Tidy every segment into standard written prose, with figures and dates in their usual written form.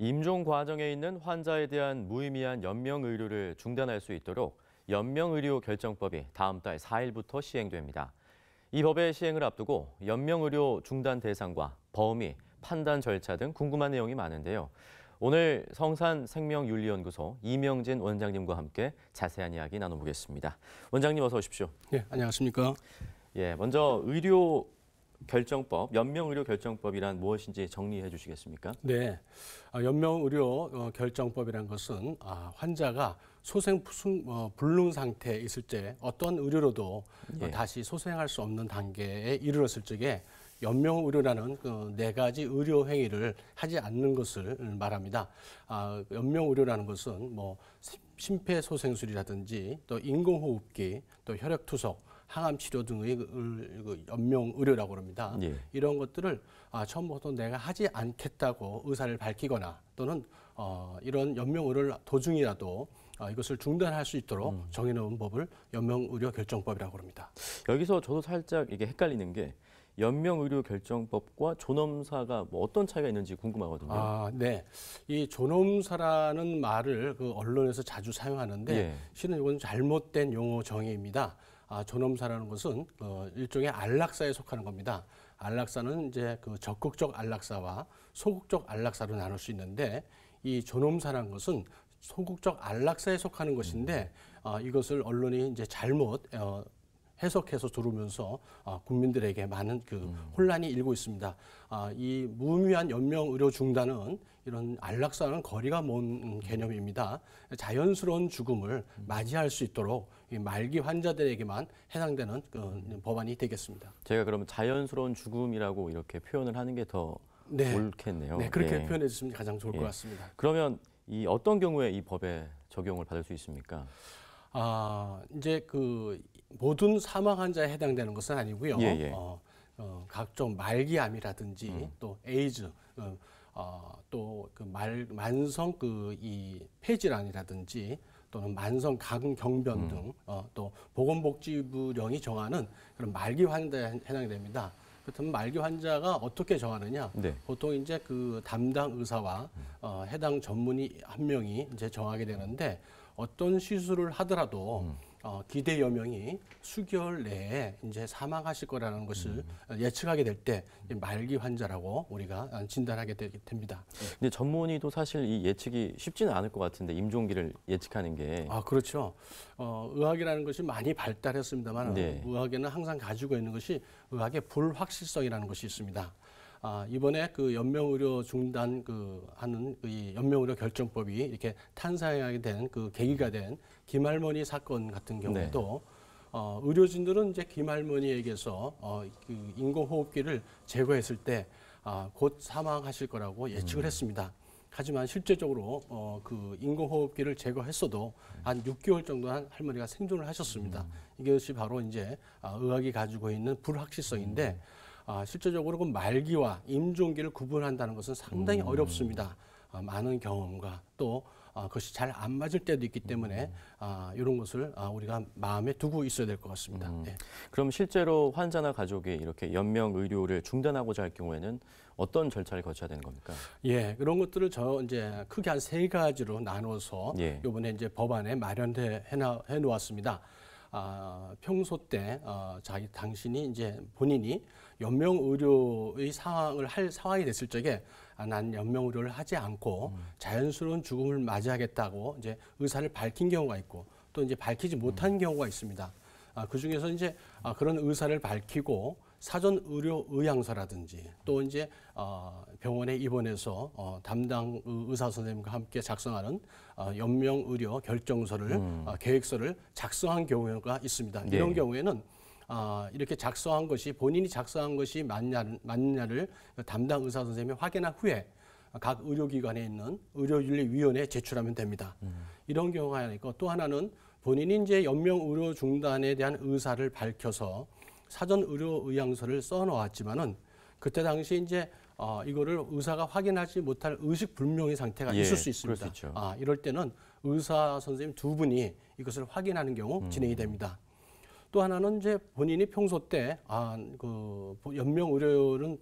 임종 과정에 있는 환자에 대한 무의미한 연명 의료를 중단할 수 있도록 연명의료 결정법이 다음 달 4일부터 시행됩니다. 이 법의 시행을 앞두고 연명의료 중단 대상과 범위, 판단 절차 등 궁금한 내용이 많은데요. 오늘 성산생명윤리연구소 이명진 원장님과 함께 자세한 이야기 나눠보겠습니다. 원장님 어서 오십시오. 네, 안녕하십니까. 먼저 의료 결정법, 연명의료 결정법이란 무엇인지 정리해 주시겠습니까? 네, 연명의료 결정법이라는 것은 환자가 소생불능 상태에 있을 때 어떤 의료로도 다시 소생할 수 없는 단계에 이르렀을 적에 연명의료라는 그 네 가지 의료 행위를 하지 않는 것을 말합니다. 연명의료라는 것은 뭐 심폐소생술이라든지 또 인공호흡기, 또 혈액투석, 항암치료 등의 연명의료라고 합니다. 이런 것들을 처음부터 내가 하지 않겠다고 의사를 밝히거나 또는 이런 연명의료를 도중이라도 이것을 중단할 수 있도록 정해놓은 법을 연명의료 결정법이라고 합니다. 여기서 저도 살짝 이게 헷갈리는 게 연명의료 결정법과 존엄사가 뭐 어떤 차이가 있는지 궁금하거든요. 네. 이 존엄사라는 말을 그 언론에서 자주 사용하는데 실은 이건 잘못된 용어 정의입니다. 존엄사라는 것은 일종의 안락사에 속하는 겁니다. 안락사는 이제 그 적극적 안락사와 소극적 안락사로 나눌 수 있는데 이 존엄사라는 것은 소극적 안락사에 속하는 것인데 이것을 언론이 이제 잘못 해석해서 들으면서 국민들에게 많은 그 혼란이 일고 있습니다. 이 무의미한 연명의료 중단은 이런 안락사와는 거리가 먼 개념입니다. 자연스러운 죽음을 맞이할 수 있도록 이 말기 환자들에게만 해당되는 법안이 되겠습니다. 제가 그러면 자연스러운 죽음이라고 이렇게 표현을 하는 게 더 옳겠네요. 네, 그렇게 표현해 주시면 가장 좋을 것 같습니다. 그러면 이 어떤 경우에 이 법에 적용을 받을 수 있습니까? 이제 그 모든 사망 환자에 해당되는 것은 아니고요. 각종 말기암이라든지 또 에이즈, 또 그 만성 이 폐질환이라든지 또는 만성 각경변 등 또 보건복지부령이 정하는 그런 말기 환자에 해당이 됩니다. 그렇다면 말기 환자가 어떻게 정하느냐? 보통 이제 그 담당 의사와 해당 전문의 한 명이 이제 정하게 되는데 어떤 시술을 하더라도 기대 여명이 수개월 내에 이제 사망하실 거라는 것을 예측하게 될 때 말기 환자라고 우리가 진단하게 됩니다. 근데 전문의도 사실 이 예측이 쉽지는 않을 것 같은데 임종기를 예측하는 게. 그렇죠. 의학이라는 것이 많이 발달했습니다만 의학에는 항상 가지고 있는 것이 의학의 불확실성이라는 것이 있습니다. 이번에 그 연명의료 중단 하는 이 연명의료 결정법이 이렇게 탄생하게 된 그 계기가 된 김할머니 사건 같은 경우에도 의료진들은 이제 김할머니에게서 그 인공호흡기를 제거했을 때 곧 사망하실 거라고 예측을 했습니다. 하지만 실제적으로 그 인공호흡기를 제거했어도 한 6개월 정도 한 할머니가 생존을 하셨습니다. 이것이 바로 이제 의학이 가지고 있는 불확실성인데 실제적으로 그 말기와 임종기를 구분한다는 것은 상당히 어렵습니다. 많은 경험과 또 그것이 잘 안 맞을 때도 있기 때문에 이런 것을 우리가 마음에 두고 있어야 될 것 같습니다. 그럼 실제로 환자나 가족이 이렇게 연명 의료를 중단하고자 할 경우에는 어떤 절차를 거쳐야 되는 겁니까? 그런 것들을 이제 크게 한 3가지로 나눠서 이번에 이제 법안에 마련해 놓았습니다. 평소 때 당신이 이제 본인이 연명의료의 상황을 할 상황이 됐을 적에 난 연명의료를 하지 않고 자연스러운 죽음을 맞이하겠다고 이제 의사를 밝힌 경우가 있고 또 이제 밝히지 못한 경우가 있습니다. 그 중에서 이제 그런 의사를 밝히고 사전 의료 의향서라든지 또 이제 병원에 입원해서 담당 의사 선생님과 함께 작성하는 연명 의료 결정서를 계획서를 작성한 경우가 있습니다. 이런 경우에는 이렇게 작성한 것이 본인이 작성한 것이 맞느냐를 담당 의사 선생님이 확인한 후에 각 의료기관에 있는 의료윤리위원회에 제출하면 됩니다. 이런 경우가 하나 있고 또 하나는 본인이 이제 연명 의료 중단에 대한 의사를 밝혀서 사전 의료 의향서를 써놓았지만은 그때 당시 이제 이거를 의사가 확인하지 못할 의식 불명의 상태가 있을 수 있습니다. 이럴 때는 의사 선생님 2분이 이것을 확인하는 경우 진행이 됩니다. 또 하나는 이제 본인이 평소 때 그 연명 의료는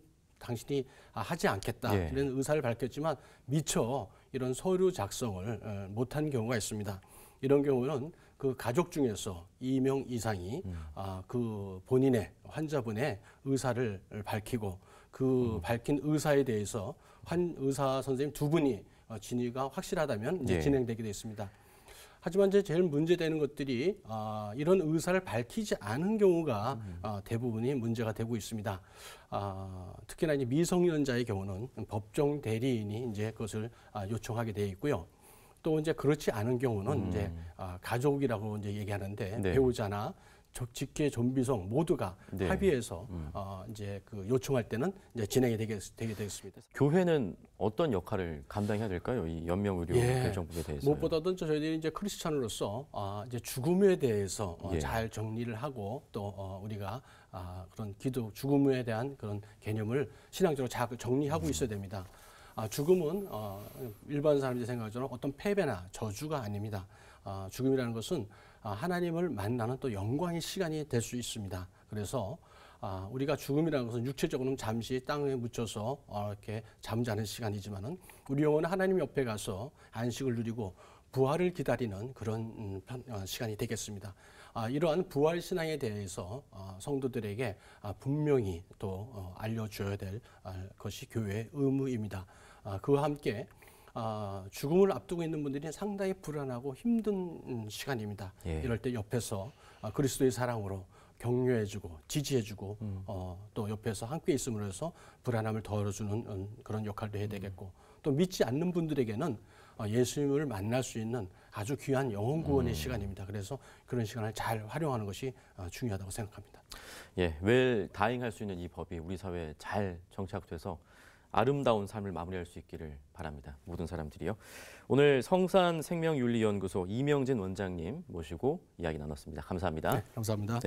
당신이 하지 않겠다 이런 의사를 밝혔지만 미처 이런 서류 작성을 못한 경우가 있습니다. 이런 경우는 그 가족 중에서 2명 이상이 그 본인의 환자분의 의사를 밝히고 그 밝힌 의사에 대해서 의사 선생님 두 분이 진위가 확실하다면 이제 진행되게 되어 있습니다. 하지만 이제 제일 문제되는 것들이 이런 의사를 밝히지 않은 경우가 대부분이 문제가 되고 있습니다. 특히나 이제 미성년자의 경우는 법정 대리인이 이제 그것을 요청하게 되어 있고요. 또 이제 그렇지 않은 경우는 이제 가족이라고 이제 얘기하는데 배우자나 직계 좀비속 모두가 합의해서 이제 그 요청할 때는 이제 진행이 되게 되겠습니다. 교회는 어떤 역할을 감당해야 될까요? 이 연명 의료 결정법에 대해서. 무엇보다도 저희들이 이제 크리스찬으로서 이제 죽음에 대해서 잘 정리를 하고 또 우리가 그런 죽음에 대한 그런 개념을 신앙적으로 잘 정리하고 있어야 됩니다. 죽음은 일반 사람들이 생각하처럼 어떤 패배나 저주가 아닙니다. 죽음이라는 것은 하나님을 만나는 또 영광의 시간이 될 수 있습니다. 그래서 우리가 죽음이라는 것은 육체적으로는 잠시 땅에 묻혀서 이렇게 잠자는 시간이지만은 우리 영혼은 하나님 옆에 가서 안식을 누리고 부활을 기다리는 그런 시간이 되겠습니다. 이러한 부활 신앙에 대해서 성도들에게 분명히 또 알려줘야 될 것이 교회의 의무입니다. 그와 함께 죽음을 앞두고 있는 분들이 상당히 불안하고 힘든 시간입니다. 이럴 때 옆에서 그리스도의 사랑으로 격려해주고 지지해주고 또 옆에서 함께 있음으로 해서 불안함을 덜어주는 그런 역할도 해야 되겠고 또 믿지 않는 분들에게는 예수님을 만날 수 있는 아주 귀한 영혼 구원의 시간입니다. 그래서 그런 시간을 잘 활용하는 것이 중요하다고 생각합니다. 웰 다잉할 수 있는 이 법이 우리 사회에 잘 정착돼서 아름다운 삶을 마무리할 수 있기를 바랍니다. 모든 사람들이요. 오늘 성산생명윤리연구소 이명진 원장님 모시고 이야기 나눴습니다. 감사합니다. 네, 감사합니다.